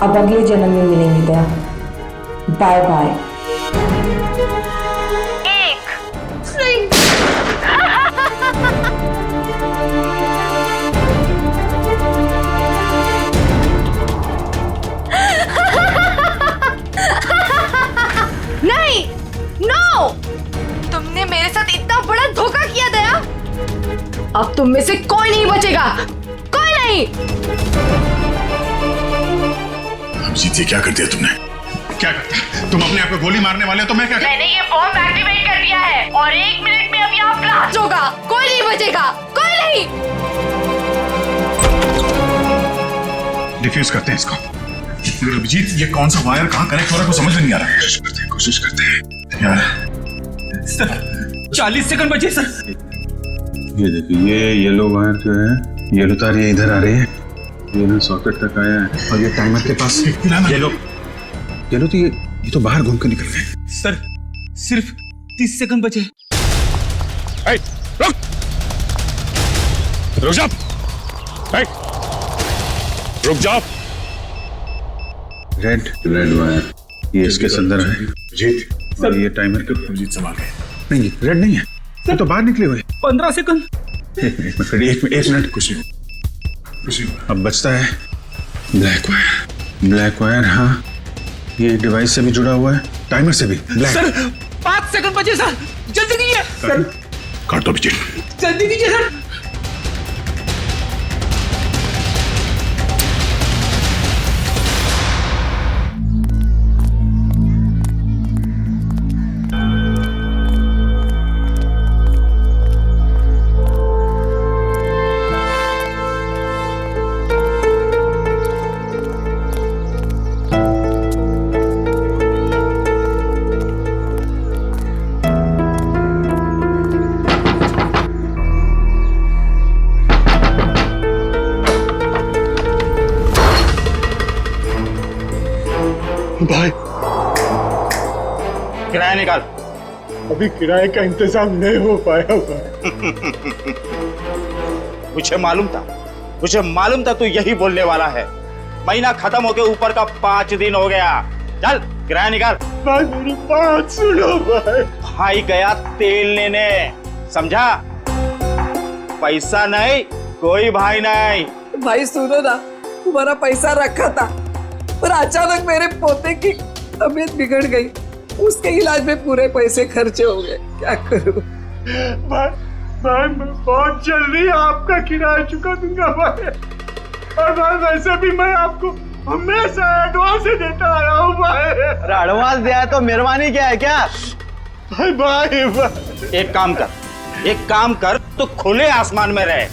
अब अगले जन्म में मिलेंगे दया। Bye bye. नहीं, नो! तुमने मेरे साथ इतना बड़ा धोखा किया दया। अब तुम में से कोई नहीं बचेगा, कोई नहीं। अभिजीत, ये क्या कर दिया तुमने? क्या करता? तुम अपने आप को गोली मारने वाले हो तो मैं क्या? मैंने ये बॉम्ब एक्टिवेट कर दिया है और 1 मिनट में अब यहाँ ब्लास्ट होगा। कोई नहीं बचेगा, कोई नहीं। डिफ्यूज करते हैं इसको। अभिजीत, ये कौन सा वायर कहाँ कनेक्ट हो रहा है को समझ में नहीं आ रहा है। कोशिश करते हैं यार। सर 40 सेकंड बचे सर। ये देखिए, ये येलो वायर जो है, येलो तार ये इधर आ रही है, ये ना सॉकेट तक आया है और ये टाइमर के पास येलो तो ये तो बाहर घूम के निकल गए। सर सिर्फ 30 सेकंड बचे। रुक जा, रुक जाओ। रेड वायर ये इसके अंदर है। जीत और ये टाइमर के जीत संभाल गए। नहीं, रेड नहीं है, ये तो बाहर निकले हुए। 15 सेकंड। एक मिनट कुछ नहीं। अब बचता है ब्लैक वायर। हाँ, ये डिवाइस से भी जुड़ा हुआ है, टाइमर से भी। सर 5 सेकंड बचे सर, जल्दी कीजिए। सर काट दो विजय, जल्दी कीजिए सर। भाई किराया निकाल। अभी किराए का इंतजाम नहीं हो पाया हुआ। मुझे मालूम था तू यही बोलने वाला है। महीना खत्म होके ऊपर का 5 दिन हो गया। चल किराया निकाल। भाई मेरी बात सुनो भाई। भाई गया तेल लेने, समझा? पैसा नहीं, कोई भाई नहीं। भाई सुनो ना, तुम्हारा पैसा रखा था पर अचानक मेरे पोते की तबीयत बिगड़ गई, उसके इलाज में पूरे पैसे खर्चे हो गए। क्या करूं? भाई मैं बहुत जल्दी आपका किराया चुका दूंगा भाई। और भाई वैसे भी मैं आपको हमेशा एडवांस ही देता आया हूँ भाई। एडवांस दिया तो मेहरबानी क्या है क्या? भाई एक काम कर तो खुले आसमान में रहे।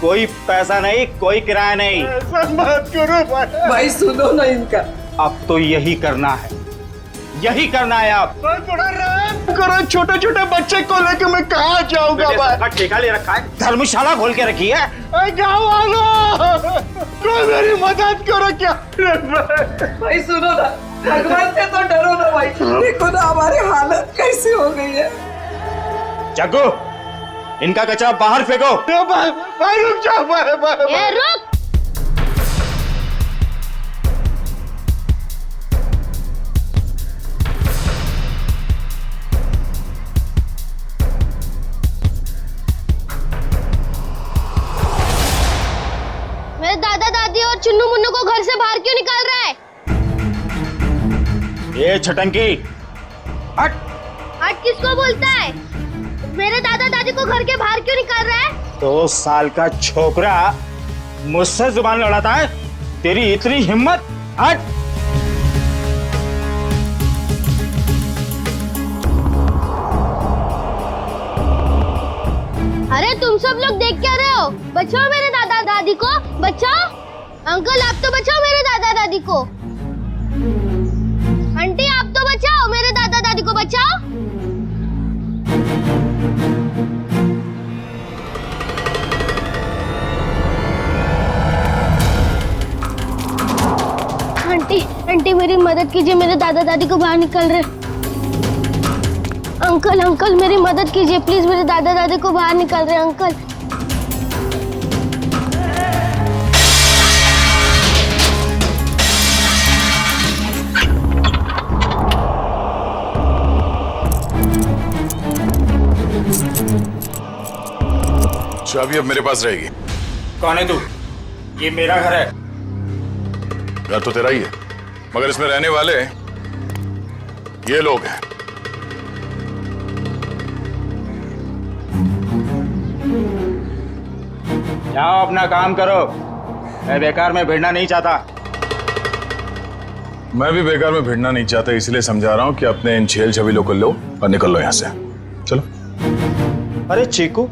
कोई पैसा नहीं, कोई किराया नहीं। ऐसा मत करो भाई। भाई सुनो ना इनका। अब तो यही करना है आप। भाई थोड़ा रहम करो, छोटे छोटे बच्चे को लेकर मैं कहाँ जाऊंगा भाई? ठेका ले रखा है, धर्मशाला खोल के रखी है। गाँव वालों, कोई मेरी मदद करो क्या? भाई सुनो ना, भगवान से तो डरो ना भाई। देखो ना हमारी हालत कैसी हो गई है। जग्गू, इनका कचरा बाहर फेंको। भाई रुक जाओ भाई। ये रुक। मेरे दादा दादी और चुन्नू मुन्नू को घर से बाहर क्यों निकाल रहा है? ये छटंकी, हट। हट किसको बोलता है? मेरे दादा दादी को घर के बाहर क्यों निकाल रहा है? 2 साल का छोकरा मुझसे जुबान लड़ाता है? तेरी इतनी हिम्मत? हट। अरे तुम सब लोग देख क्या रहे हो? बचाओ मेरे दादा दादी को, बचाओ। अंकल आप तो बचाओ मेरे दादा दादी को। आंटी आप तो बचाओ मेरे दादा दादी को, बचाओ। आंटी मेरी मदद कीजिए, मेरे दादा दादी को बाहर निकल रहे। अंकल मेरी मदद कीजिए प्लीज, मेरे दादा दादी को बाहर निकल रहे। अंकल चाबी अब मेरे पास रहेगी। कौन है तू? ये मेरा घर है। घर तो तेरा ही है, मगर इसमें रहने वाले ये लोग हैं। जाओ अपना काम करो, मैं बेकार में भिड़ना नहीं चाहता। मैं भी बेकार में भिड़ना नहीं चाहता, इसलिए समझा रहा हूं कि अपने इन छेल छबीलों को लो और निकल लो यहां से। चलो। अरे चीकू,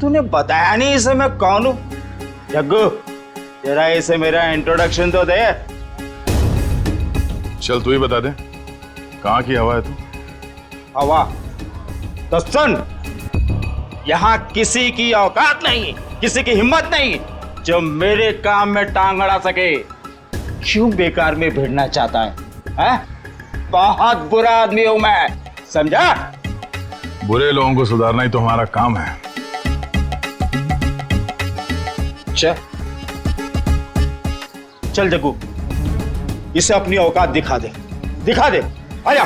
तूने बताया नहीं इसे मैं कौन हूं? जग्गू, तेरा इसे मेरा इंट्रोडक्शन तो दे। चल तू ही बता दे, कहाँ की हवा है तू? हवा? तो सुन, यहाँ किसी की औकात नहीं, किसी की हिम्मत नहीं जो मेरे काम में टांग अड़ा सके। क्यों बेकार में भिड़ना चाहता है? बहुत बुरा आदमी हूं मैं, समझा? बुरे लोगों को सुधारना ही तो हमारा काम है। चल जग्गू, इसे अपनी औकात दिखा दे, दिखा दे। आया।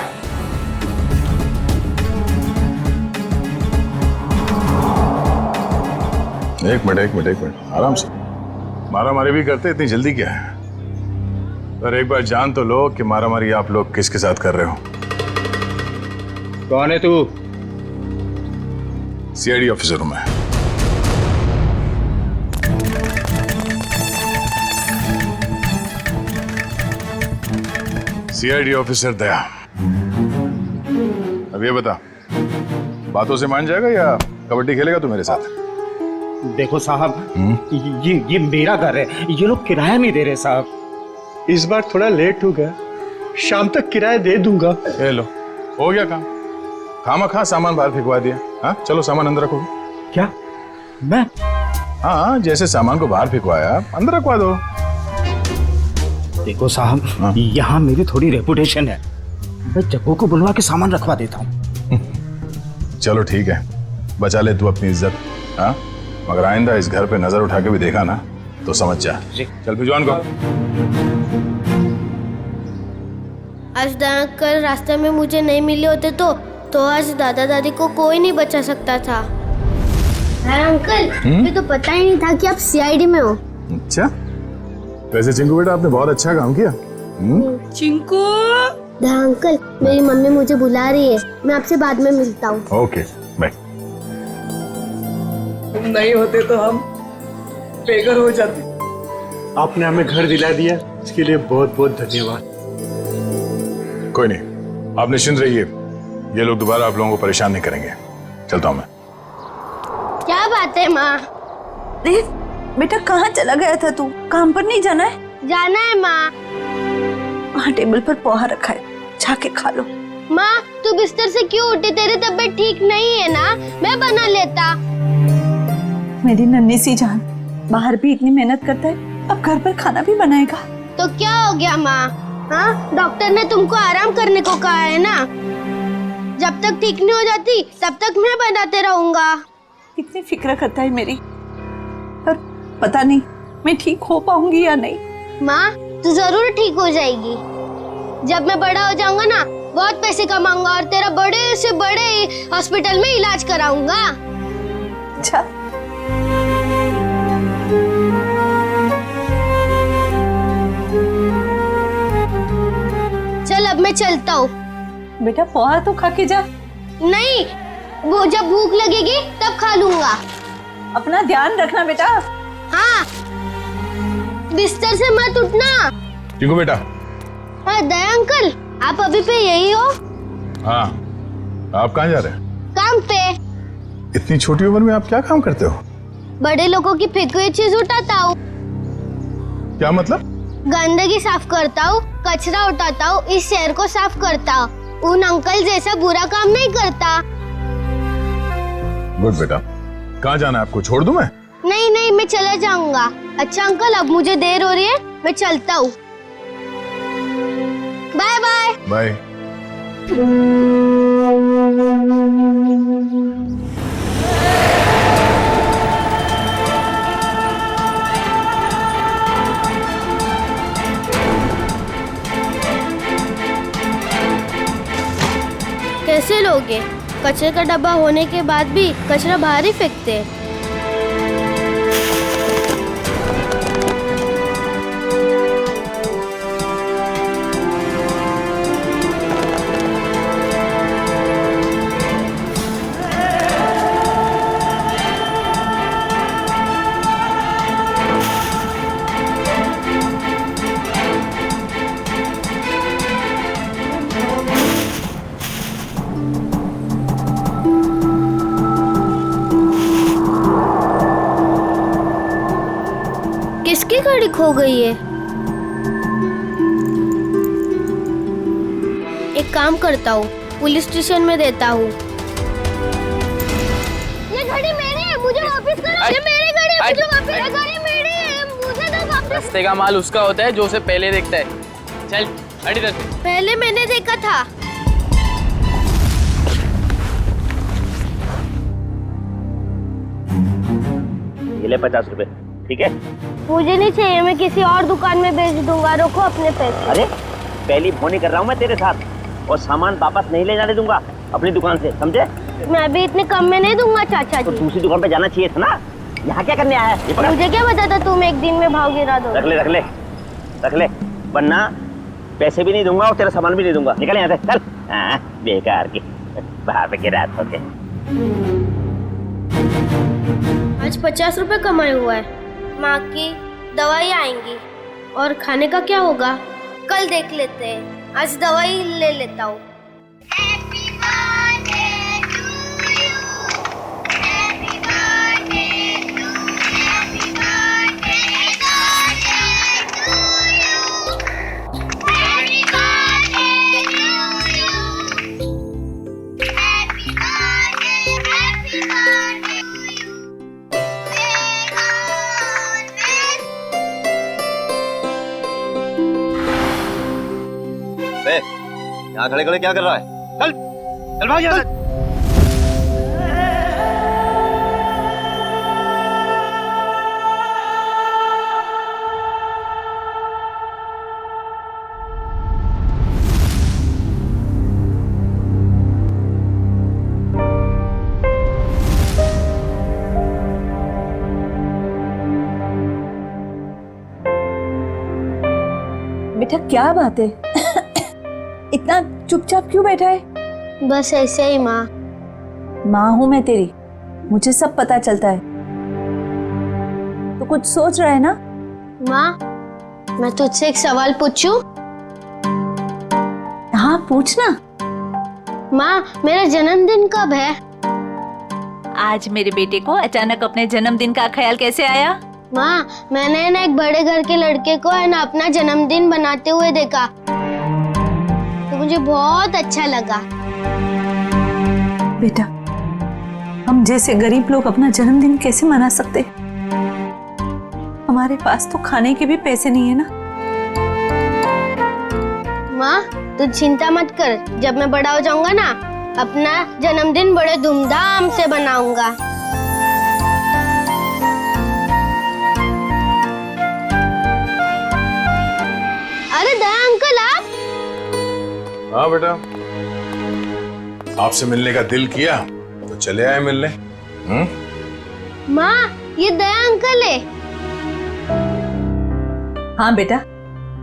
एक मिनट, आराम से। मारामारी भी करते, इतनी जल्दी क्या है? पर एक बार जान तो लो कि मारामारी आप लोग किसके साथ कर रहे हो। कौन है तू? सीआईडी ऑफिसर हूं मैं। सीआईडी ऑफिसर दया। अब ये बता, बातों से मान जाएगा या कबड्डी खेलेगा तू मेरे साथ? देखो साहब, ये मेरा घर है, ये लोग किराया नहीं दे रहे साहब। इस बार थोड़ा लेट हो गया, शाम तक किराया दे दूंगा। ये लो, हो गया काम। खामा सामान बाहर फेंकवा दिया। हाँ चलो, सामान अंदर रखो। क्या? मैं? हाँ, जैसे सामान को बाहर फेंकवाया अंदर रखवा दो। देखो साहब, यहाँ मेरी थोड़ी रेपुटेशन है, मैं जग्गू को बुलवा के सामान रखवा देता हूँ। चलो ठीक है, बचा ले तू अपनी इज्जत। हाँ, मगर आइंदा इस घर पे नजर उठा के भी देखा ना तो समझ जा। चल भिजवान को। आज दादा अंकल रास्ते में मुझे नहीं मिले होते तो आज दादा दादी को कोई नहीं बचा सकता था। अंकल, मुझे तो पता ही नहीं था कि आप सीआईडी में हो। अच्छा, वैसे चिंकू बेटा आपने बहुत अच्छा काम किया। चिंकू। दादा अंकल, मेरी मम्मी मुझे बुला रही है, मैं आपसे बाद में मिलता हूँ। Okay bye. तुम नहीं होते तो हम बेघर हो जाते। आपने हमें घर दिला दिया, इसके लिए बहुत बहुत धन्यवाद। कोई नहीं, आप निश्चिंत रहिए, ये लोग दोबारा आप लोगों को परेशान नहीं करेंगे। चलता हूँ मैं। क्या बात है माँ? देख बेटा, कहाँ चला गया था तू? काम पर नहीं जाना है? जाना है माँ। वहाँ टेबल पर पोहा रखा है, जाके खा लो। माँ, तू बिस्तर से क्यों उठी? तेरी तबीयत ठीक नहीं है ना? मैं बना लेता। मेरी नन्ही सी जान, बाहर भी इतनी मेहनत करता है, अब घर पर खाना भी बनाएगा। तो क्या हो गया माँ? हाँ, डॉक्टर ने तुमको आराम करने को कहा है ना। जब तक ठीक नहीं हो जाती तब तक मैं बनाते रहूंगा। कितनी फिक्र करता है मेरी, पर पता नहीं मैं ठीक हो पाऊंगी या नहीं। माँ, तू जरूर ठीक हो जाएगी। जब मैं बड़ा हो जाऊंगा ना, बहुत पैसे कमाऊंगा और तेरा बड़े से बड़े हॉस्पिटल में इलाज कराऊंगा। अच्छा, चल अब मैं चलता हूँ। बेटा पोहा तो खा के जा। नहीं, वो जब भूख लगेगी तब खा लूंगा। अपना ध्यान रखना बेटा। हाँ, बिस्तर से मत उठना। चिंकू बेटा। हाँ दया अंकल, आप अभी पे यही हो? हाँ, आप कहाँ जा रहे हैं? काम पे। इतनी छोटी उम्र में आप क्या काम करते हो? बड़े लोगों की फेंकी हुई चीज उठाता हूँ। क्या मतलब? गंदगी साफ करता हूँ, कचरा उठाता हूँ, इस शहर को साफ करता हूँ। उन अंकल जैसा बुरा काम नहीं करता। गुड बेटा। कहाँ जाना है आपको? छोड़ दूं मैं? नहीं नहीं, मैं चला जाऊंगा। अच्छा अंकल, अब मुझे देर हो रही है, मैं चलता हूँ। Bye bye. बाय। कैसे लोगे? कचरे का डब्बा होने के बाद भी कचरा बाहर ही फेंकते हैं। किसकी गाड़ी खो गई है? एक काम करता हूँ, पुलिस स्टेशन में देता हूँ। ये गाड़ी मेरी है, मुझे वापस करो। ये मेरी गाड़ी है, मुझे वापस। ये गाड़ी मेरी है, मुझे दो वापस। रास्ते का माल उसका होता है जो उसे पहले देखता है। चल हट इधर। पहले मैंने देखा था। ये ले 50 रुपए, ठीक है? मुझे नहीं चाहिए, मैं किसी और दुकान में बेच दूंगा। रखो अपने पैसे। अरे पहली फोन कर रहा हूँ मैं तेरे साथ, और सामान वापस नहीं ले जाने दूंगा अपनी दुकान से, समझे? मैं भी इतने कम में नहीं दूंगा चाचा तो जी। दूसरी दुकान पे जाना चाहिए था ना, यहाँ क्या करने आया है? ये पकड़। मुझे क्या पता था तुम एक दिन में भाव गिरा दो। रख ले रख ले रख ले, वरना पैसे भी नहीं दूंगा और तेरा सामान भी नहीं दूंगा। निकल यहाँ से, चल। हाँ, बेकार की बाहर पे गिरा होते। आज 50 रुपए कमाए हुआ है। माँ की दवाई आएंगी और खाने का क्या होगा कल देख लेते हैं। आज दवाई ले लेता हूँ। यहाँ खड़े खड़े क्या कर रहा है? चल चल भाग यहाँ से। बेटा क्या बात है? इतना चुपचाप क्यों बैठा है? बस ऐसे ही माँ। माँ हूं मैं तेरी, मुझे सब पता चलता है। तो कुछ सोच रहा है ना? माँ, मैं तुझसे एक सवाल पूछूं? हाँ पूछना। माँ, मेरा जन्मदिन कब है? आज मेरे बेटे को अचानक अपने जन्मदिन का ख्याल कैसे आया? माँ, मैंने ना एक बड़े घर के लड़के को है ना अपना जन्मदिन बनाते हुए देखा, तो मुझे बहुत अच्छा लगा। बेटा, हम जैसे गरीब लोग अपना जन्मदिन कैसे मना सकते? हमारे पास तो खाने के भी पैसे नहीं है ना। माँ, तू चिंता मत कर, जब मैं बड़ा हो जाऊंगा ना, अपना जन्मदिन बड़े धूमधाम से बनाऊंगा। अरे दया अंकल, आप? हाँ बेटा, आपसे मिलने का दिल किया तो चले आए मिलने। माँ, ये दया अंकल है। हाँ बेटा,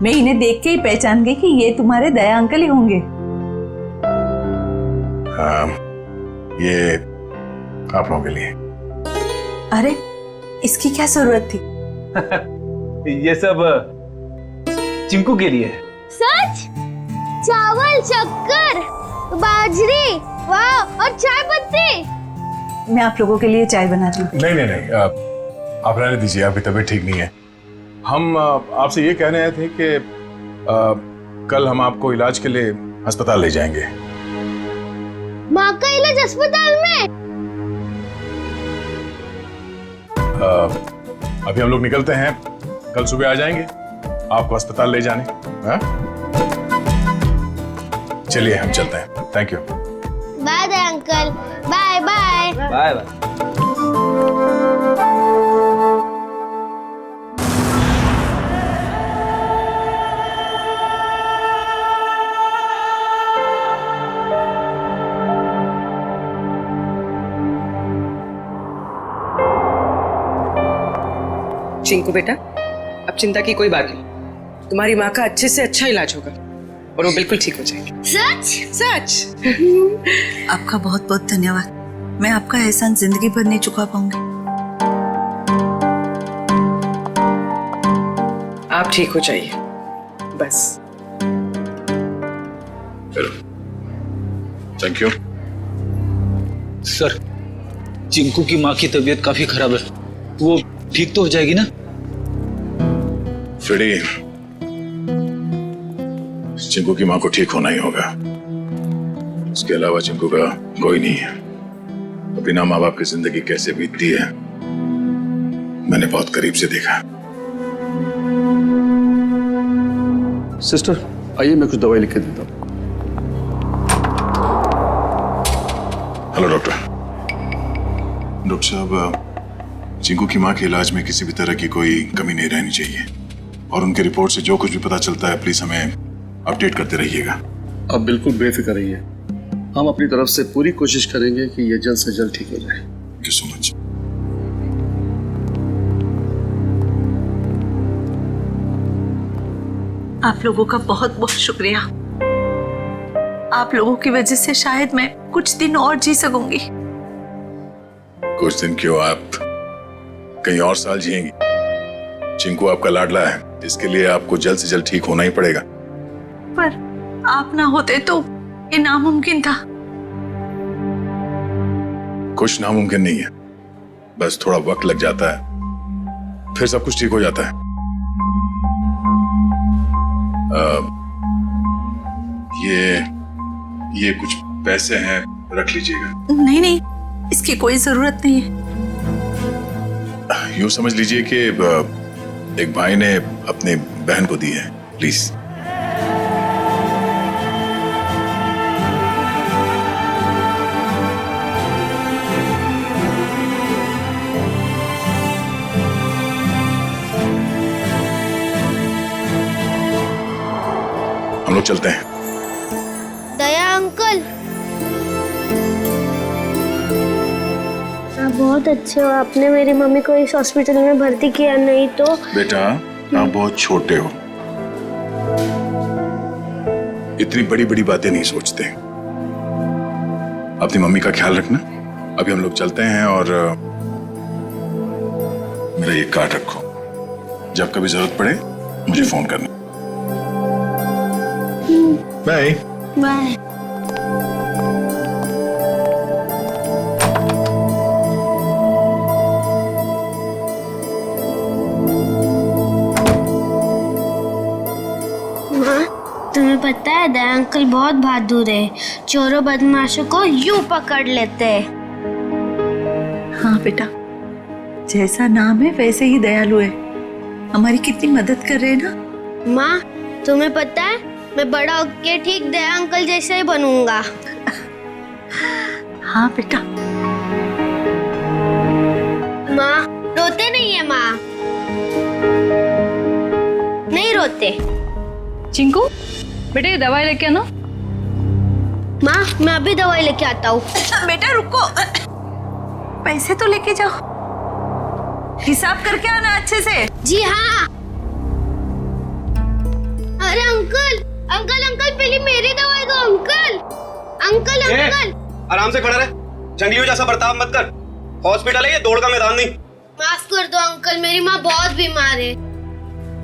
मैं इन्हें देख के ही पहचान गई कि ये तुम्हारे दया अंकल ही होंगे। हाँ, ये आप लोगों के लिए। अरे इसकी क्या जरूरत थी? ये सब चिंकू के लिए। सच? चावल, शक्कर, बाजरी, वाह, और चाय पत्ती। मैं आप लोगों के लिए चाय बनाती हूँ। नहीं नहीं नहीं, आप रहने दीजिए, आपकी तबीयत ठीक नहीं है। हम आपसे ये कहने आए थे कि कल हम आपको इलाज के लिए अस्पताल ले जाएंगे। माँ का इलाज अस्पताल में? अभी हम लोग निकलते हैं, कल सुबह आ जाएंगे आपको अस्पताल ले जाने। हाँ? चलिए हम चलते हैं। Thank you. Bye uncle, bye bye. Bye bye. Chinku बेटा, अब चिंता की कोई बात नहीं, तुम्हारी माँ का अच्छे से अच्छा इलाज होगा और वो बिल्कुल ठीक हो जाएगी। सच? सच। आपका बहुत बहुत धन्यवाद। मैं आपका एहसान जिंदगी भर नहीं चुका पाऊंगी। आप ठीक हो जाइए बस। Thank you. सर, चिंकू की माँ की तबीयत काफी खराब है, वो ठीक तो हो जाएगी ना? फ्रेडी, चिंकू की माँ को ठीक होना ही होगा। उसके अलावा चिंकू का कोई नहीं है। तो बिना माँ बाप की जिंदगी कैसे बीतती है मैंने बहुत करीब से देखा। सिस्टर आइए, मैं कुछ दवाई लिख के देता हूँ। हेलो डॉक्टर साहब, चिंकू की माँ के इलाज में किसी भी तरह की कोई कमी नहीं रहनी चाहिए और उनके रिपोर्ट से जो कुछ भी पता चलता है प्लीज हमें अपडेट करते रहिएगा। आप बिल्कुल बेफिक्र रहिए, हम अपनी तरफ से पूरी कोशिश करेंगे कि ये जल्द से जल्द ठीक हो जाए। Thank you so much. आप लोगों का बहुत बहुत शुक्रिया। आप लोगों की वजह से शायद मैं कुछ दिन और जी सकूंगी। कुछ दिन क्यों, आप कहीं और साल जिएंगी। चिंकू आपका लाडला है, इसके लिए आपको जल्द से जल्द ठीक होना ही पड़ेगा। पर आप ना होते तो ये नामुमकिन था। कुछ नामुमकिन नहीं है, बस थोड़ा वक्त लग जाता है, फिर सब कुछ ठीक हो जाता है। ये कुछ पैसे हैं, रख लीजिएगा। नहीं नहीं, इसकी कोई जरूरत नहीं है। यूं समझ लीजिए कि एक भाई ने अपनी बहन को दी है, प्लीज। हम लोग चलते हैं। दया अंकल, आप बहुत अच्छे हो। आपने मेरी मम्मी को इस हॉस्पिटल में भर्ती किया, नहीं तो। बेटा आप बहुत छोटे हो, इतनी बड़ी बड़ी बातें नहीं सोचते। अपनी मम्मी का ख्याल रखना। अभी हम लोग चलते हैं और मेरा ये कार्ड रखो, जब कभी जरूरत पड़े मुझे फोन करना। Bye bye. तुम्हें पता है दया अंकल बहुत बहादुर है, चोरों बदमाशों को यूं पकड़ लेते हैं। हाँ बेटा, जैसा नाम है वैसे ही दयालु है। हमारी कितनी मदद कर रहे हैं ना। माँ, तुम्हें पता है मैं बड़ा होके ठीक दया अंकल जैसा ही बनूंगा। हाँ बेटा। माँ, रोते नहीं है माँ? नहीं रोते। चिंकू बेटे ये दवाई लेके आना। माँ, मैं अभी दवाई लेके आता हूँ। बेटा रुको, पैसे तो लेके जाओ, हिसाब करके आना अच्छे से। जी हाँ। अरे अंकल अंकल अंकल, पहले मेरी दवाई दो अंकल। अंकल अंकल आराम से खड़ा रहे, जंगलियों जैसा बर्ताव मत कर। हॉस्पिटल है ये, दौड़ का मैदान नहीं। माफ कर दो अंकल, मेरी माँ बहुत बीमार है,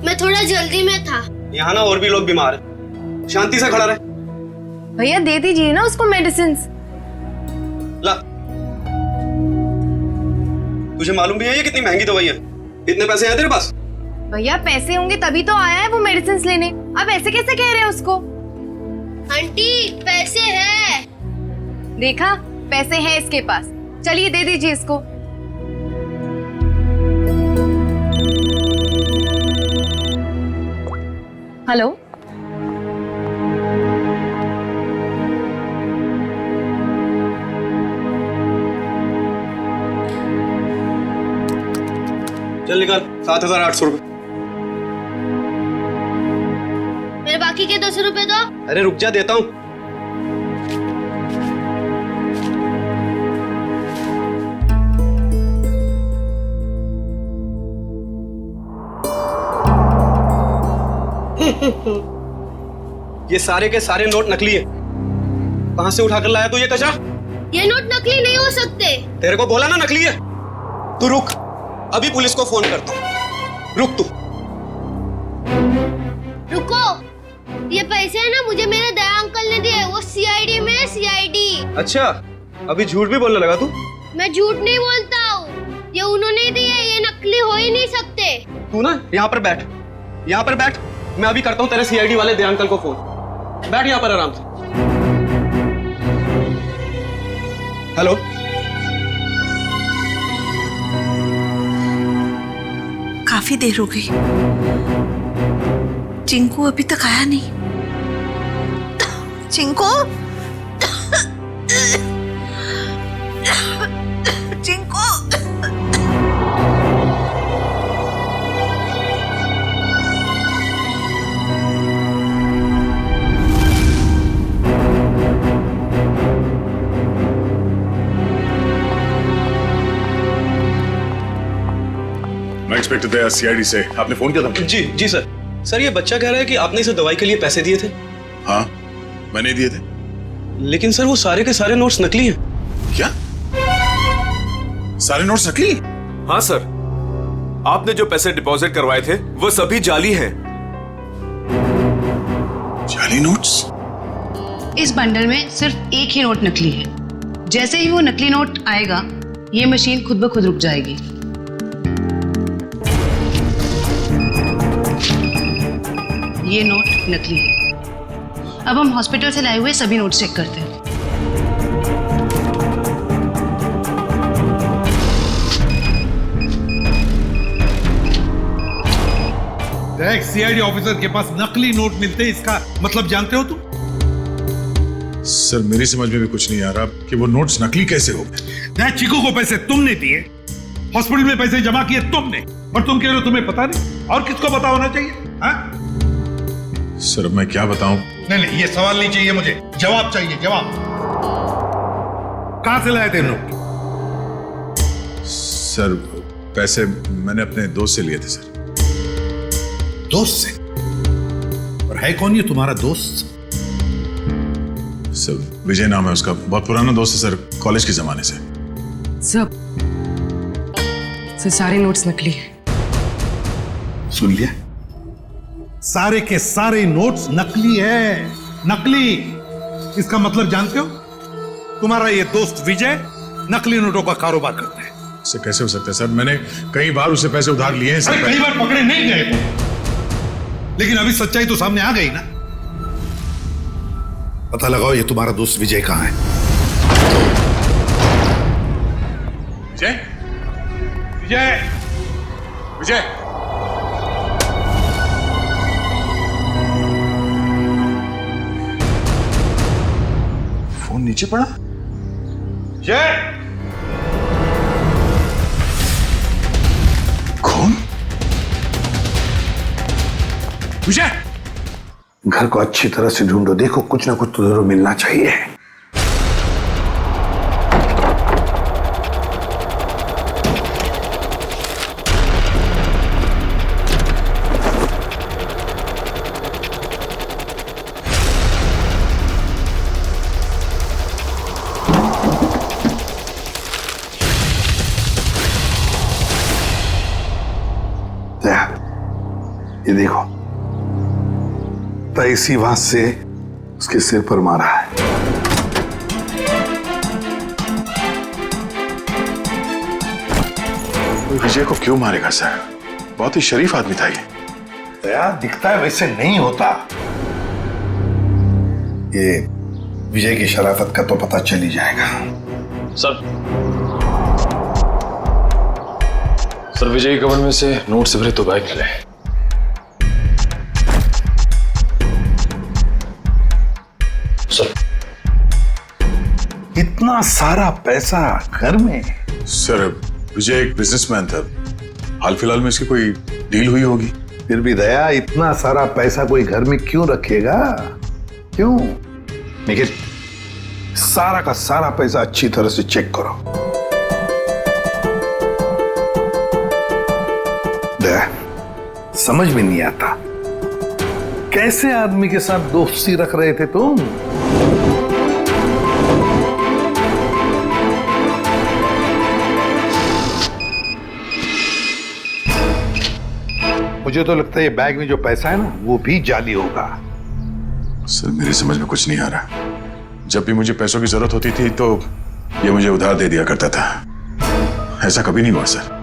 मैं थोड़ा जल्दी में था। यहाँ ना और भी लोग बीमार हैं, शांति से खड़ा रहे। भैया दे दीजिए ना उसको मेडिसिन। ला, तुझे मालूम भी है ये कितनी महंगी दवाई है? इतने पैसे हैं तेरे पास? भैया पैसे होंगे तभी तो आया है वो मेडिसिन लेने, अब ऐसे कैसे कह रहे हैं उसको? आंटी पैसे है। देखा, पैसे हैं इसके पास, चलिए दे दीजिए इसको। हेलो, चल निकाल 7,800 रुपए। मेरे बाकी के 200 रुपए दो। अरे रुक जा, देता हूँ। ये सारे के सारे नोट नकली है। कहां से उठाकर लाया तू ये कचरा? ये नोट नकली नहीं हो सकते। तेरे को बोला ना नकली है। तू रुक, अभी पुलिस को फोन करता हूं। रुक तू। रुको, ये पैसे है ना मुझे मेरे दया अंकल ने दिए। वो सीआईडी में है, सीआईडी। अच्छा, अभी झूठ भी बोलने लगा तू? मैं झूठ नहीं बोलता हूँ, ये उन्होंने ही दिए, ये नकली हो ही नहीं सकते। तू ना यहाँ पर बैठ, यहाँ पर बैठ। मैं अभी करता हूँ तेरे सीआईडी वाले दया अंकल को फोन। बैठ यहाँ पर आराम से। हेलो, काफी देर हो गई, चिंकू अभी तक आया नहीं। चिंकू, चिंकू, मैं इंस्पेक्टर दया सीआईडी से। आपने फोन किया था? जी जी सर। सर ये बच्चा कह रहा है कि आपने इसे दवाई के लिए पैसे दिए थे। हाँ, मैंने दिए थे। लेकिन सर वो सारे के सारे नोट्स नकली हैं। क्या? सारे नोट्स नकली? हाँ सर, आपने जो पैसे डिपॉजिट करवाए थे वो सभी जाली हैं। जाली नोट्स? इस बंडल में सिर्फ एक ही नोट नकली है। जैसे ही वो नकली नोट आएगा, ये मशीन खुद ब खुद रुक जाएगी। ये नोट नकली है। अब हम हॉस्पिटल से लाए हुए सभी नोट चेक करते हैं। एक सीआईडी ऑफिसर के पास नकली नोट मिलते हैं, इसका मतलब जानते हो तुम? सर मेरी समझ में भी कुछ नहीं आ रहा कि वो नोट्स नकली कैसे हो गए। चिकू को पैसे तुमने दिए, हॉस्पिटल में पैसे जमा किए तुमने, और तुम कह रहे हो तुम्हें पता नहीं? और किसको पता होना चाहिए? हाँ? सर मैं क्या बताऊं? नहीं, ये सवाल नहीं चाहिए मुझे, जवाब चाहिए, जवाब। कहां से लाए थे नोट? सर पैसे मैंने अपने दोस्त से लिए थे सर। दोस्त से? और है कौन ये तुम्हारा दोस्त? सर विजय नाम है उसका, बहुत पुराना दोस्त है सर, कॉलेज के जमाने से। सब सारे नोट्स नकली हैं। सुन लिया? सारे के सारे नोट्स नकली है, नकली। इसका मतलब जानते हो? तुम्हारा ये दोस्त विजय नकली नोटों का कारोबार करता है। सर कैसे हो सकता है सर? मैंने कई बार उससे पैसे उधार लिए हैं सर। कई बार पकड़े नहीं गए तुम, लेकिन अभी सच्चाई तो सामने आ गई ना। पता लगाओ ये तुम्हारा दोस्त विजय कहां है। विजय, विजय, विजय। फोन नीचे पड़ा। जय, कौन? विजय, घर को अच्छी तरह से ढूंढो, देखो कुछ ना कुछ तो जरूर मिलना चाहिए। ये देखो, तो इसी बात से उसके सिर पर मारा है। विजय को क्यों मारेगा सर? बहुत ही शरीफ आदमी था ये। दया दिखता है वैसे नहीं होता। ये विजय की शराफत का तो पता चल ही जाएगा। सर विजय के कवर में से नोट से भरे 2 बैग मिले। सर इतना सारा पैसा घर में? सर विजय एक बिजनेसमैन था, हाल फिलहाल में इसकी कोई डील हुई होगी। फिर भी दया इतना सारा पैसा कोई घर में क्यों रखेगा? क्यों? लेकिन सारा का सारा पैसा अच्छी तरह से चेक करो। दया समझ में नहीं आता, कैसे आदमी के साथ दोस्ती रख रहे थे तुम? मुझे तो लगता है ये बैग में जो पैसा है ना वो भी जाली होगा। सर मेरी समझ में कुछ नहीं आ रहा। जब भी मुझे पैसों की जरूरत होती थी तो ये मुझे उधार दे दिया करता था। ऐसा कभी नहीं हुआ सर।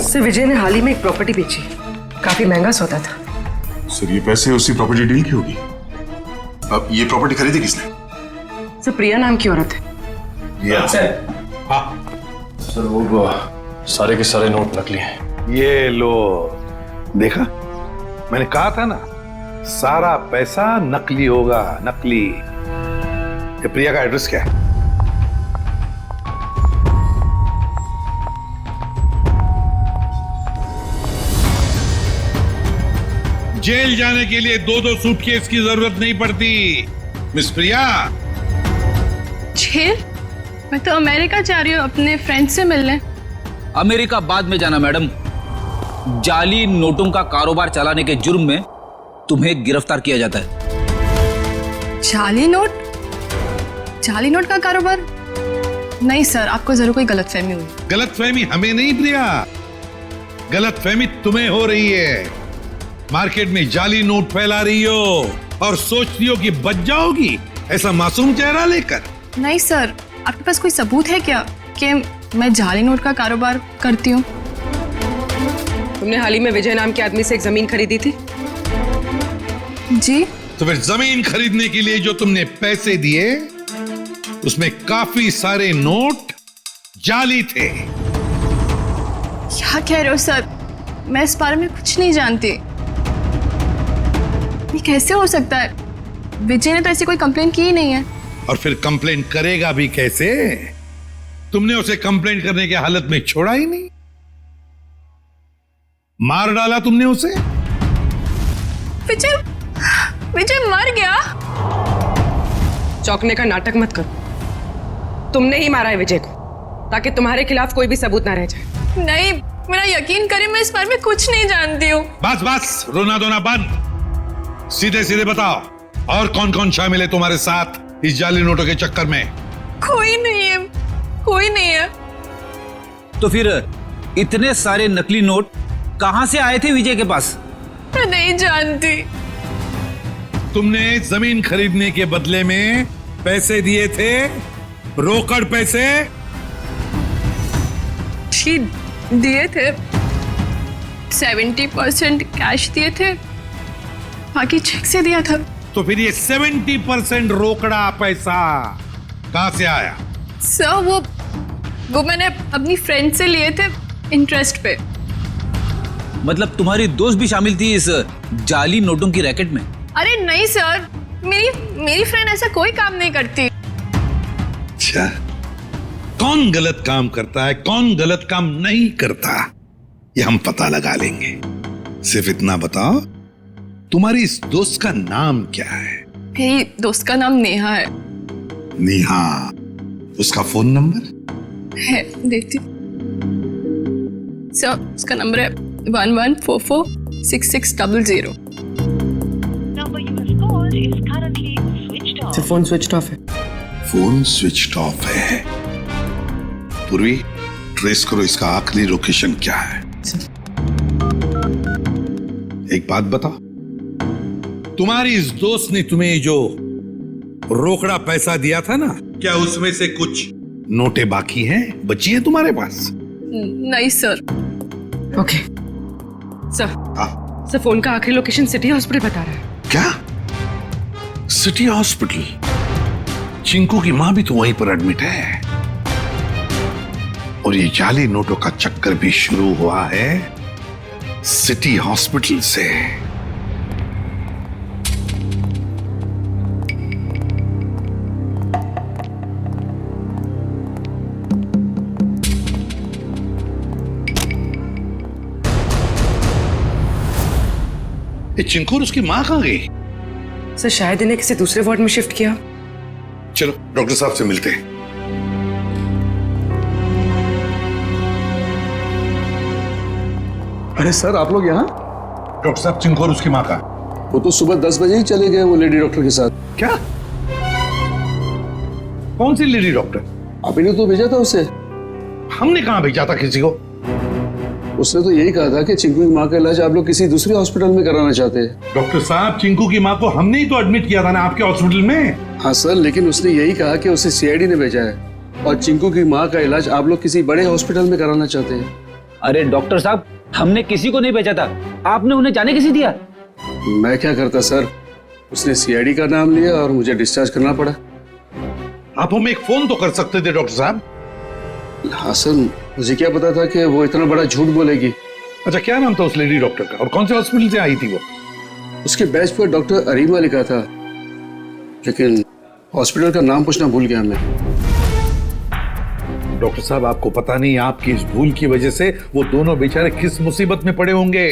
सर विजय ने हाल ही में एक प्रॉपर्टी बेची, काफी महंगा सौदा था। सर ये पैसे उसी प्रॉपर्टी डील की होगी। अब ये प्रॉपर्टी खरीदी किसने? सर प्रिया नाम की औरत है। सर वो सारे के सारे नोट नकली हैं। ये लो, देखा मैंने कहा था ना, सारा पैसा नकली होगा, नकली। ये प्रिया का एड्रेस क्या है? जेल जाने के लिए 2-2 सूटकेस की जरूरत नहीं पड़ती मिस प्रिया। जेल? मैं तो अमेरिका जा रही हूँ अपने फ्रेंड से मिलने। अमेरिका बाद में जाना मैडम। जाली नोटों का कारोबार चलाने के जुर्म में तुम्हें गिरफ्तार किया जाता है। जाली नोट? जाली नोट का कारोबार? नहीं सर, आपको जरूर कोई गलतफहमी हुई। गलतफहमी हमें नहीं प्रिया, गलतफहमी तुम्हें हो रही है। मार्केट में जाली नोट फैला रही हो और सोचती हो कि बच जाओगी ऐसा मासूम चेहरा लेकर। नहीं सर, आपके पास कोई सबूत है क्या कि मैं जाली नोट का कारोबार करती हूँ? तुमने हाल ही में विजय नाम के आदमी से एक जमीन खरीदी थी। जी। तो फिर जमीन खरीदने के लिए जो तुमने पैसे दिए उसमें काफी सारे नोट जाली थे। क्या कह रहे हो सर? मैं इस बारे में कुछ नहीं जानती। ये कैसे हो सकता है? विजय ने तो ऐसी कोई कंप्लेन की ही नहीं है। और फिर कंप्लेन करेगा भी कैसे? तुमने उसे कंप्लेन करने की हालत में छोड़ा ही नहीं, मार डाला तुमने उसे। विजय विजय मर गया? चौंकने का नाटक मत करो। तुमने ही मारा है विजय को ताकि तुम्हारे खिलाफ कोई भी सबूत ना रह जाए। नहीं, मेरा यकीन करिए, मैं इस बारे में कुछ नहीं जानती हूँ। बस बस, रोना धोना बंद। सीधे सीधे बताओ, और कौन कौन शामिल है तुम्हारे साथ इस जाली नोटों के चक्कर में? कोई नहीं है, कोई नहीं है। तो फिर इतने सारे नकली नोट कहां से आए थे विजय के पास? मैं नहीं जानती। तुमने जमीन खरीदने के बदले में पैसे दिए थे, रोकड़ पैसे? जी दिए थे, 70% कैश दिए थे, बाकी चेक से दिया था। तो फिर ये 70% रोकड़ा पैसा कहां से आया? सर वो मैंने अपनी फ्रेंड से लिए थे इंटरेस्ट पे। मतलब तुम्हारी दोस्त भी शामिल थी इस जाली नोटों की रैकेट में? अरे नहीं सर, मेरी फ्रेंड ऐसा कोई काम नहीं करती। अच्छा, कौन गलत काम करता है, कौन गलत काम नहीं करता, ये हम पता लगा लेंगे। सिर्फ इतना बताओ, तुम्हारी इस दोस्त का नाम क्या है? मेरी दोस्त का नाम नेहा है। नेहा, उसका फोन नंबर है, देती। सर उसका नंबर है 11446600। फोन स्विच ऑफ है। फोन स्विच ऑफ है। पूर्वी, ट्रेस करो इसका आखिरी लोकेशन क्या है। एक बात बताओ, तुम्हारी इस दोस्त ने तुम्हें जो रोकड़ा पैसा दिया था ना, क्या उसमें से कुछ नोटें बाकी हैं, बची है तुम्हारे पास? नहीं सर। ओके सर, फोन का आखिरी लोकेशन सिटी हॉस्पिटल बता रहा है। क्या? City hospital? चिंकू की मां भी तो वहीं पर एडमिट है। और ये जाली नोटों का चक्कर भी शुरू हुआ है सिटी हॉस्पिटल से। ये चिंकू और उसकी मां कहां गई? सर शायद इन्हें किसी दूसरे वार्ड में शिफ्ट किया। चलो डॉक्टर साहब से मिलते हैं। अरे सर, आप लोग यहाँ? डॉक्टर साहब, चिंकू और उसकी माँ का। वो तो सुबह 10 बजे ही चले गए, वो लेडी डॉक्टर के साथ। क्या? कौन सी लेडी डॉक्टर? आप ही ने तो भेजा था उसे। हमने कहाँ भेजा था किसी को? उसने तो यही कहा था कि चिंकू की माँ का इलाज आप लोग किसी दूसरे हॉस्पिटल में कराना चाहते हैं। डॉक्टर साहब, चिंकू की माँ को हमने ही तो एडमिट किया था ना आपके हॉस्पिटल में। हाँ सर, लेकिन उसने यही कहा कि उसे सीआईडी ने भेजा है और चिंकू की माँ का इलाज आप लोग किसी बड़े हॉस्पिटल में कराना चाहते हैं। अरे डॉक्टर साहब, हमने किसी को नहीं भेजा था, आपने उन्हें जाने किसी दिया? मैं क्या करता सर, उसने सीआईडी का नाम लिया और मुझे डिस्चार्ज करना पड़ा। आप हमें एक फोन तो कर सकते थे डॉक्टर साहब। हाँ सर, मुझे क्या पता था कि वो इतना बड़ा झूठ बोलेगी। अच्छा, क्या नाम था उस लेडी डॉक्टर का और कौन से हॉस्पिटल से आई थी वो? उसके बैच पर डॉक्टर अरीमा लिखा था, लेकिन हॉस्पिटल का नाम पूछना भूल गया मैं। डॉक्टर साहब, आपको पता नहीं आपकी इस भूल की वजह से वो दोनों बेचारे किस मुसीबत में पड़े होंगे।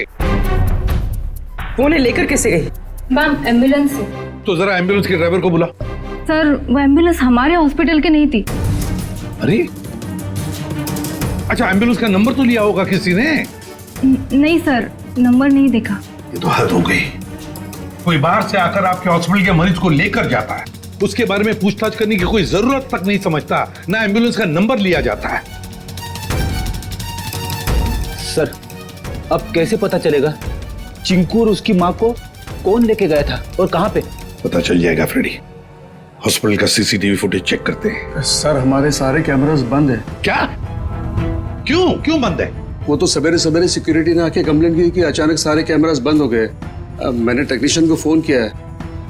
वो उन्हें लेकर कैसे गई? मैम, एम्बुलेंस से। तो जरा एम्बुलेंस के ड्राइवर को बुला। सर, वो एम्बुलेंस हमारे हॉस्पिटल की नहीं थी। अरे अच्छा, एम्बुलेंस का नंबर तो लिया होगा किसी ने? नहीं सर, नंबर नहीं देखा। ये तो हद हो गई। कोई बाहर से आकर आपके हॉस्पिटल के मरीज को लेकर जाता है, उसके बारे में पूछताछ करने की कोई जरूरत तक नहीं समझता, ना एम्बुलेंस का नंबर लिया जाता है। सर, अब कैसे पता चलेगा चिंकू और उसकी माँ को कौन लेके गया था और कहाँ पे? पता चल जाएगा फ्रेडी। हॉस्पिटल का सीसीटीवी फुटेज चेक करते हैं। सर, हमारे सारे कैमरास बंद है। क्या? क्यों बंद है? वो तो सवेरे सवेरे सिक्योरिटी ने आके कंप्लेंट की कि अचानक सारे कैमरास बंद हो गए। अब मैंने टेक्नीशियन को फोन किया है,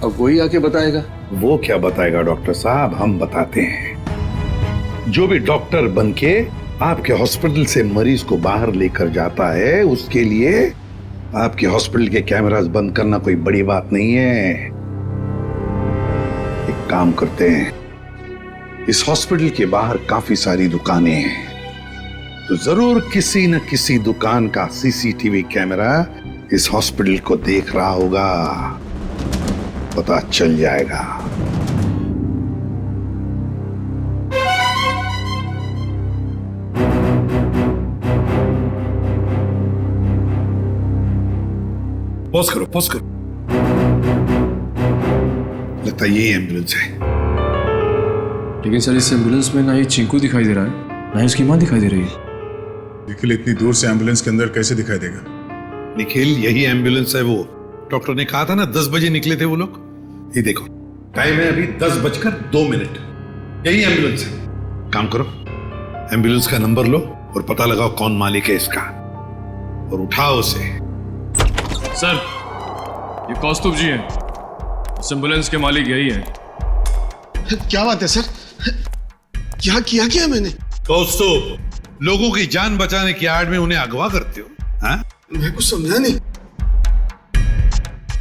अब वही आके बताएगा। वो क्या बताएगा डॉक्टर साहब, हम बताते हैं। जो भी डॉक्टर बनके आपके हॉस्पिटल से मरीज को बाहर लेकर जाता है, उसके लिए आपके हॉस्पिटल के कैमरास बंद करना कोई बड़ी बात नहीं है। एक काम करते हैं, इस हॉस्पिटल के बाहर काफी सारी दुकानें हैं, तो जरूर किसी न किसी दुकान का सीसीटीवी कैमरा इस हॉस्पिटल को देख रहा होगा, पता चल जाएगा। पॉज करो। लगता है यही एम्बुलेंस है। लेकिन सर, इस एम्बुलेंस में ना ये चिंकू दिखाई दे रहा है, ना ही उसकी माँ दिखाई दे रही है। निखिल इतनी दूर से एम्बुलेंस के अंदर कैसे दिखाई देगा? निखिल, यही एम्बुलेंस है। वो डॉक्टर ने कहा था ना 10 बजे निकले थे वो लोग। ये देखो, टाइम है अभी 10:02। यही एम्बुलेंस है। काम करो, एम्बुलेंस का नंबर लो और पता लगाओ कौन मालिक है इसका, और उठाओ उसे। सर, ये कौस्तुभ जी हैं, इस एम्बुलेंस के मालिक यही है। क्या बात है सर, क्या किया मैंने? कौस्तुभ, लोगों की जान बचाने की आड़ में उन्हें अगवा करते हो? हाँ? मैं कुछ समझा नहीं,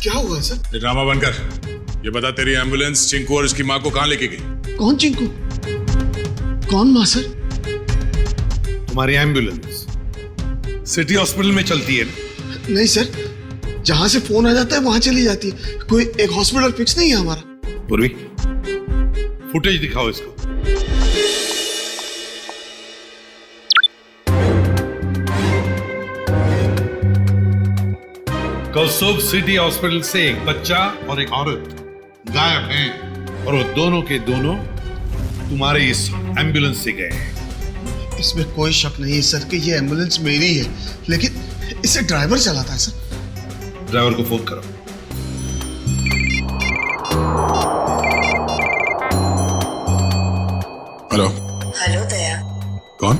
क्या हुआ सर? ड्रामा बनकर ये बता, तेरी एम्बुलेंस चिंकू और उसकी माँ को कहाँ लेके गई? कौन चिंकू, कौन माँ सर? तुम्हारी एम्बुलेंस सिटी हॉस्पिटल में चलती है? नहीं सर, जहां से फोन आ जाता है वहां चली जाती है, कोई एक हॉस्पिटल फिक्स नहीं है हमारा। पूर्वी, फुटेज दिखाओ इसको। कौस्तुभ, सिटी हॉस्पिटल से एक बच्चा और एक औरत गायब हैं, और वो दोनों के दोनों तुम्हारे इस एम्बुलेंस से गए हैं। इसमें कोई शक नहीं है सर कि ये एम्बुलेंस मेरी है, लेकिन इसे ड्राइवर चलाता है सर। ड्राइवर को फोन करो। हेलो दया। कौन?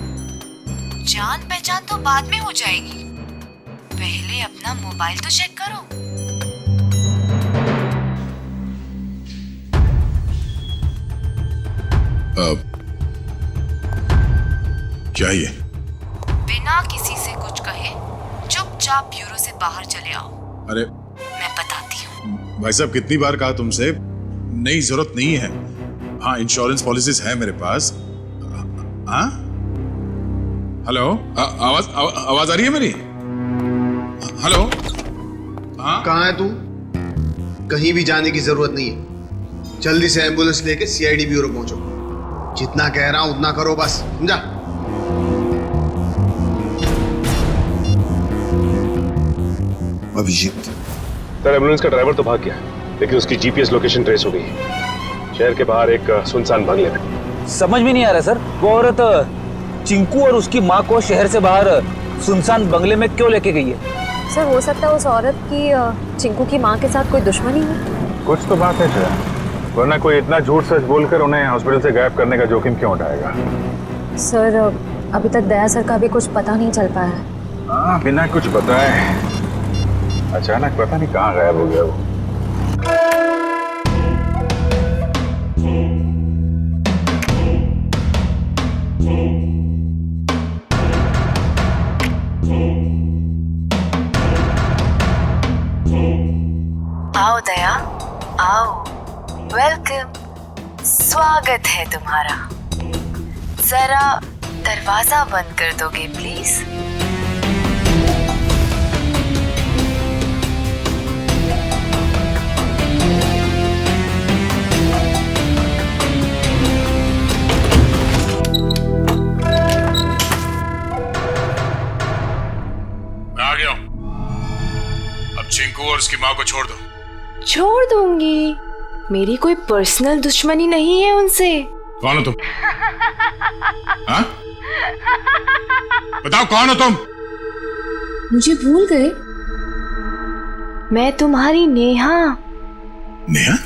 जान पहचान तो बाद में हो जाएगी, पहले अपना मोबाइल तो चेक करो। क्या ये? बिना किसी से कुछ कहे चुपचाप ब्यूरो से बाहर चले आओ। अरे मैं बताती हूँ। भाई साहब, कितनी बार कहा तुमसे, नहीं जरूरत नहीं है। हाँ, इंश्योरेंस पॉलिसीज है मेरे पास। हाँ, हेलो, आवाज आ रही है मेरी? हेलो, हाँ, कहाँ है तू? कहीं भी जाने की जरूरत नहीं है, जल्दी से एम्बुलेंस लेके सीआईडी ब्यूरो पहुंचो। जितना कह रहा हूं उतना करो, बस समझा? अभिजीत। सर एम्बुलेंस का ड्राइवर तो भाग गया, लेकिन उसकी जीपीएस लोकेशन ट्रेस हो गई है शहर के बाहर एक सुनसान बंगले में। समझ में नहीं आ रहा सर, वो औरत चिंकू और उसकी माँ को शहर से बाहर सुनसान बंगले में क्यों लेके गई है? सर हो सकता है उस औरत की चिंकू की माँ के साथ कोई दुश्मनी है। कुछ तो बात है सर, वरना कोई इतना झूठ सच बोलकर उन्हें हॉस्पिटल से गायब करने का जोखिम क्यों उठाएगा? सर अभी तक दया सर का भी कुछ पता नहीं चल पाया है। हाँ, बिना कुछ बताए अचानक पता नहीं कहाँ गायब हो गया वो। आओ दया, आओ, वेलकम, स्वागत है तुम्हारा। जरा दरवाजा बंद कर दोगे प्लीज? मैं आ गया हूं। अब चिंकू और उसकी माँ को छोड़ दो। छोड़ दूंगी? मेरी कोई पर्सनल दुश्मनी नहीं है उनसे। कौन हो तुम? हाँ? बताओ कौन हो तुम? मुझे भूल गए? मैं तुम्हारी नेहा। नेहा?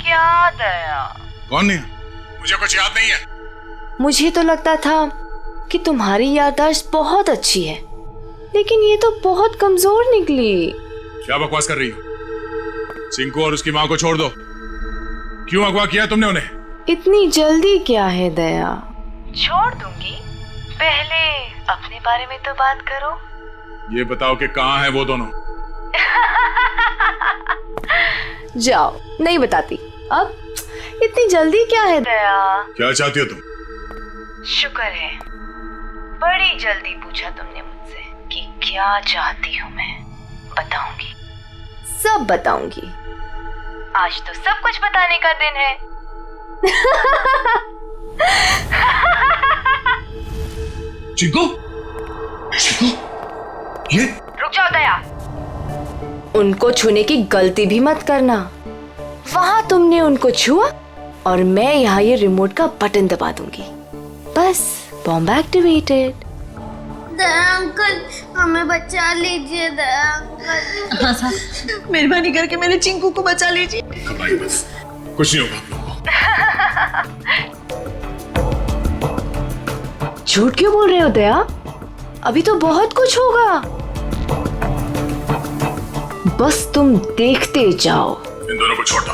क्या दया? कौन नेहा? मुझे कुछ याद नहीं है। मुझे तो लगता था कि तुम्हारी याददाश्त बहुत अच्छी है, लेकिन ये तो बहुत कमजोर निकली। क्या बकवास कर रही हो? चिंकू और उसकी माँ को छोड़ दो। क्यों अगवा किया तुमने उन्हें? इतनी जल्दी क्या है दया? छोड़ दूंगी, पहले अपने बारे में तो बात करो। ये बताओ कि कहाँ है वो दोनों? जाओ, नहीं बताती। अब इतनी जल्दी क्या है दया? क्या चाहती हो तुम? शुक्र है, बड़ी जल्दी पूछा तुमने मुझसे कि क्या चाहती हूँ मैं। बताऊंगी, सब बताऊंगी। आज तो सब कुछ बताने का दिन है। चिंकू? चिंकू? ये? रुक जाओ दया। उनको छूने की गलती भी मत करना। वहां तुमने उनको छुआ और मैं यहाँ ये रिमोट का बटन दबा दूंगी। बस, बॉम्ब एक्टिवेटेड। दया अंकल, हमें बचा लीजिए दया अंकल। हाँ साहब, मेहरबानी करके मेरे चिंकू को बचा लीजिए। घबराइए बस, कुछ नहीं होगा आप लोगों को। झूठ क्यों बोल रहे हो दया? अभी तो बहुत कुछ होगा। बस तुम देखते जाओ। इन दोनों को छोड़ दो।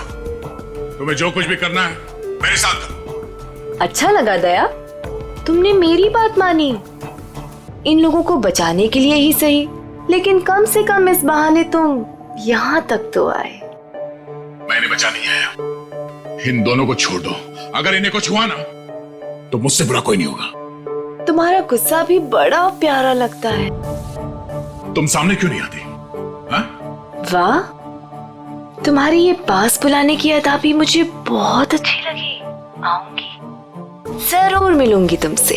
तुम्हें जो कुछ भी करना है मेरे साथ करो। अच्छा लगा दया, तुमने मेरी बात मानी। इन लोगों को बचाने के लिए ही सही, लेकिन कम से कम इस बहाने तुम यहाँ तक तो आए। मैंने बचा नहीं आया। इन दोनों को छोड़ दो। अगर इन्हें कुछ हुआ ना तो मुझसे बुरा कोई नहीं होगा। तुम्हारा गुस्सा भी बड़ा प्यारा लगता है। तुम सामने क्यों नहीं आती? हाँ? वाह, तुम्हारी ये पास बुलाने की अदा भी मुझे बहुत अच्छी लगी। आऊंगी, जरूर मिलूंगी तुमसे,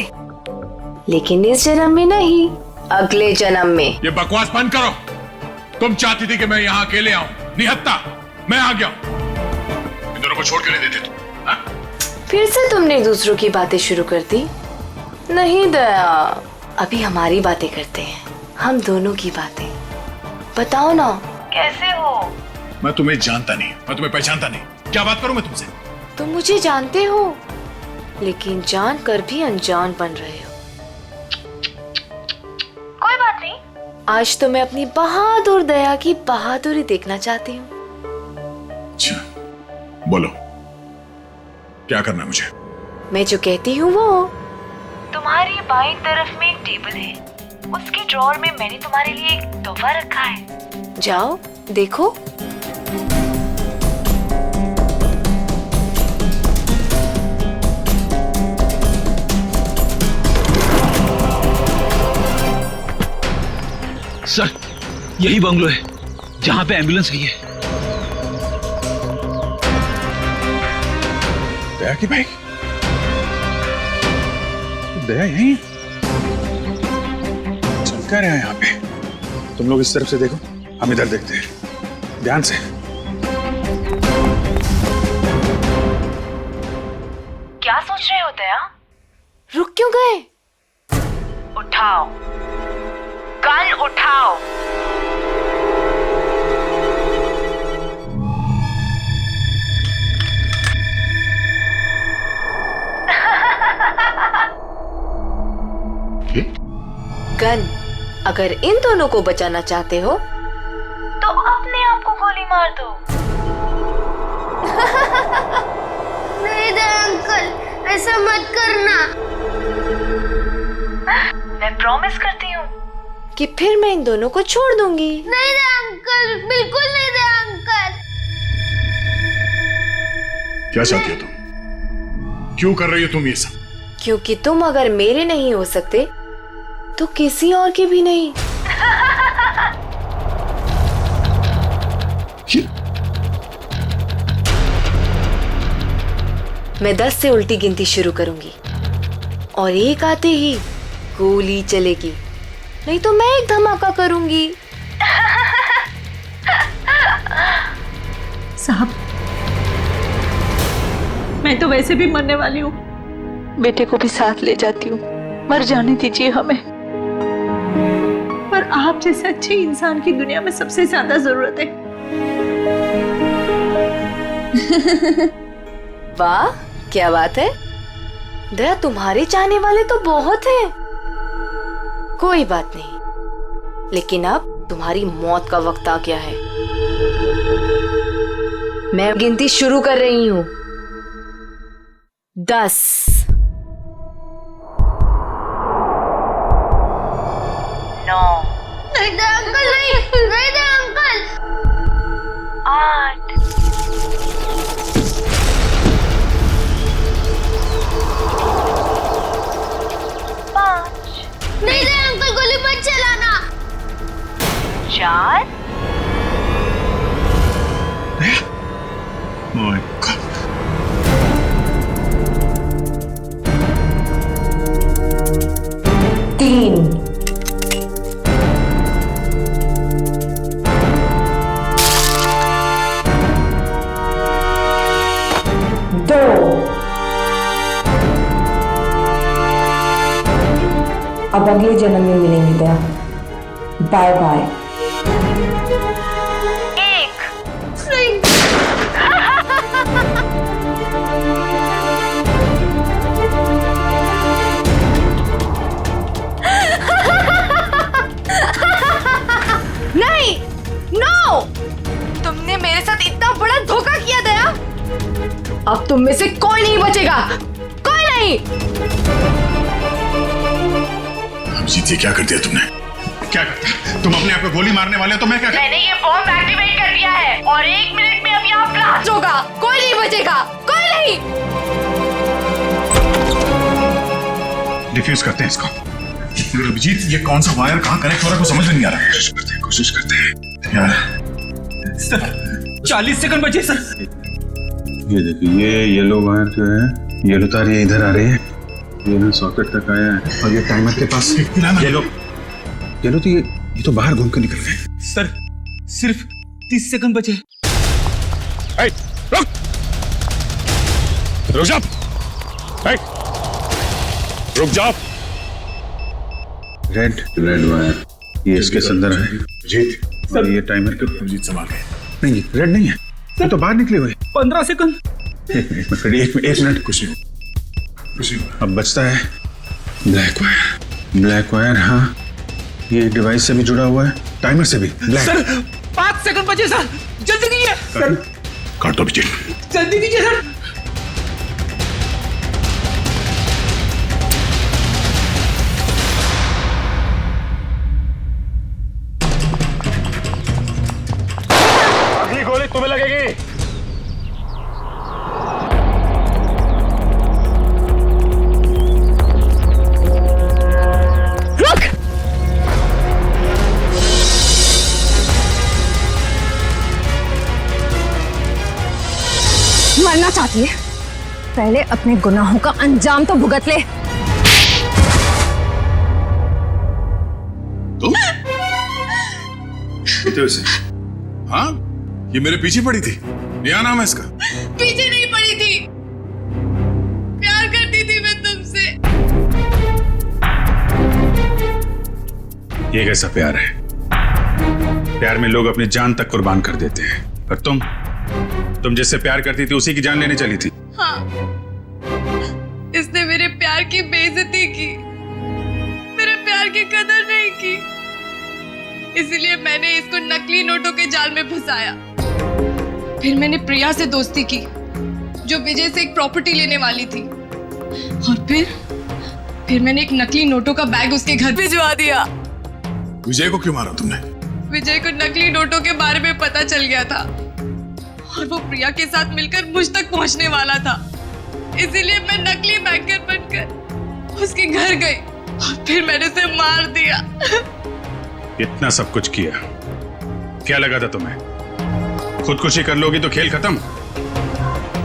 लेकिन इस जन्म में नहीं, अगले जन्म में। ये बकवास बंद करो। तुम चाहती थी कि मैं यहाँ अकेले आऊं, निहत्ता मैं आ गया। इन दोनों को छोड़ के नहीं देते तुम। हाँ? फिर से तुमने दूसरों की बातें शुरू कर दी। नहीं दया, अभी हमारी बातें करते हैं, हम दोनों की बातें। बताओ ना, कैसे हो? मैं तुम्हें जानता नहीं, मैं तुम्हें पहचानता नहीं। क्या बात करूं मैं तुमसे? तुम मुझे जानते हो, लेकिन जान कर भी अनजान बन रहे हो। कोई बात नहीं। आज तो मैं अपनी बहादुर दया की बहादुरी देखना चाहती हूँ। अच्छा, बोलो क्या करना है मुझे? मैं जो कहती हूँ वो। तुम्हारी बाईं तरफ में एक टेबल है, उसके ड्रॉअर में मैंने तुम्हारे लिए एक तोहफा रखा है। जाओ देखो। सर, यही बंगलो है जहां पे एम्बुलेंस गई है। दया की बाइक? दया यहीं चल क्या रहा है यहाँ पे? तुम लोग इस तरफ से देखो। हम इधर देखते हैं, ध्यान से। क्या सोच रहे हो दया? रुक क्यों गए? उठाओ, गन उठाओ। गन, अगर इन दोनों को बचाना चाहते हो तो अपने आप को गोली मार दो। नहीं दया अंकल, ऐसा मत करना। मैं प्रॉमिस करती हूँ कि फिर मैं इन दोनों को छोड़ दूंगी। नहीं दया अंकल, बिल्कुल नहीं दया अंकल। क्या चाहती हो तुम? क्यों कर रही हो तुम ये सब? क्योंकि तुम अगर मेरे नहीं हो सकते तो किसी और के भी नहीं। मैं 10 से उल्टी गिनती शुरू करूंगी और 1 आते ही गोली चलेगी, नहीं तो मैं एक धमाका करूंगी। साहब, मैं तो वैसे भी मरने वाली हूँ, बेटे को भी साथ ले जाती हूँ, मर जाने दीजिए हमें। पर आप जैसे अच्छे इंसान की दुनिया में सबसे ज्यादा जरूरत है। वाह, क्या बात है दया, तुम्हारे चाहने वाले तो बहुत हैं। कोई बात नहीं, लेकिन अब तुम्हारी मौत का वक्त आ गया है। मैं गिनती शुरू कर रही हूँ। 10, 9, नहीं दया अंकल, नहीं दया अंकल। 8, 5, नहीं दया अंकल, गोली मत चलाना। 4, Oh my God. अब अगले जन्म में मिलेंगे दया। Bye bye. 1। नहीं, नो! तुमने मेरे साथ इतना बड़ा धोखा किया दया। अब तुम में से कोई नहीं बचेगा, कोई नहीं। अभिजीत, ये क्या कर दिया तुमने? क्या करता? तुम अपने आप को गोली मारने वाले हो तो मैं क्या मैंने ये बॉम्ब एक्टिवेट कर दिया है और 1 मिनट में अब यहाँ ब्लास्ट होगा। कोई नहीं बचेगा, कोई नहीं। डिफ्यूज करते हैं इसको। अभिजीत, ये कौन सा वायर कहाँ कनेक्ट हो रहा है, समझ में नहीं आ रहा है। कोशिश करते हैं यार। सर 40 सेकंड बचे सर। ये देखिए, ये येलो वायर जो है, येलो तार ये इधर आ रही है, ये ना सॉकेट तक आया है और ये टाइमर के पास। येलो तो ये तो बाहर घूम के निकल गए। सर सिर्फ 30 सेकंड बचे। रुक जा, रुक जाओ। रेड वायर ये इसके अंदर है। जीत और ये टाइमर के। जीत संभाल के। नहीं, रेड नहीं है, ये तो बाहर निकले हुए। 15 सेकंड। एक मिनट। कुछ नहीं। अब बचता है ब्लैक वायर। हाँ, ये डिवाइस से भी जुड़ा हुआ है, टाइमर से भी। सर 5 सेकंड बचे सर, जल्दी कीजिए सर। काट दो अभिजीत, जल्दी कीजिए सर। अगली गोली तुम्हें लगेगी। मरना चाहती है? पहले अपने गुनाहों का अंजाम तो भुगत ले। तुम? जानते हो इसे? हाँ, ये मेरे पीछे पड़ी थी। क्या नाम है इसका? पीछे नहीं पड़ी थी, प्यार करती थी मैं तुमसे। ये कैसा प्यार है? प्यार में लोग अपनी जान तक कुर्बान कर देते हैं, और तुम जिससे प्यार करती थी उसी की जान लेने चली थी। हाँ, इसने मेरे प्यार की बेइज्जती की, मेरे प्यार की कदर नहीं की, इसलिए मैंने इसको नकली नोटों के जाल में फंसाया। फिर मैंने प्रिया से दोस्ती की, जो विजय से एक प्रॉपर्टी लेने वाली थी, और फिर मैंने एक नकली नोटों का बैग उसके घर भिजवा दिया। विजय को क्यों मारा तुमने? विजय को नकली नोटों के बारे में पता चल गया था, और वो प्रिया के साथ मिलकर मुझ तक पहुंचने वाला था, इसीलिए मैं नकली बैंकर बनकर उसके घर गई, और फिर मैंने उसे मार दिया। इतना सब कुछ किया, क्या लगा था तुम्हें? खुदकुशी कर लोगी तो खेल खत्म।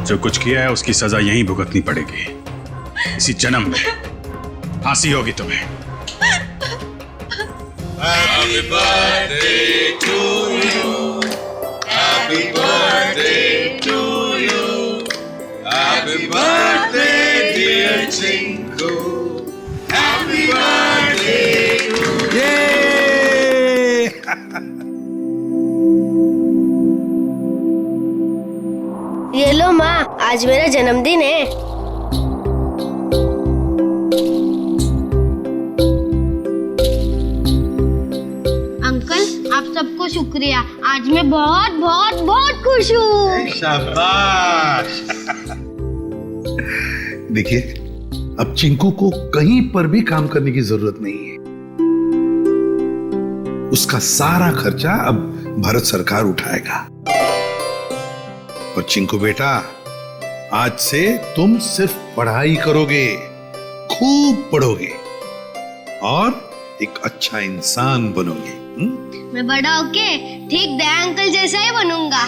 जो कुछ किया है उसकी सजा यहीं भुगतनी पड़ेगी, इसी जन्म में फांसी होगी तुम्हें। Happy birthday to you. Happy birthday to you. Happy birthday dear Chinku. Happy birthday to you. ये लो माँ, आज मेरा जन्मदिन है। अंकल, आप सबको शुक्रिया, आज मैं बहुत बहुत बहुत खुश हूँ। शाबाश। देखिए, अब चिंकू को कहीं पर भी काम करने की जरूरत नहीं है। उसका सारा खर्चा अब भारत सरकार उठाएगा। और चिंकू बेटा, आज से तुम सिर्फ पढ़ाई करोगे, खूब पढ़ोगे और एक अच्छा इंसान बनोगे। मैं बड़ा होके ठीक दया अंकल जैसा ही बनूंगा।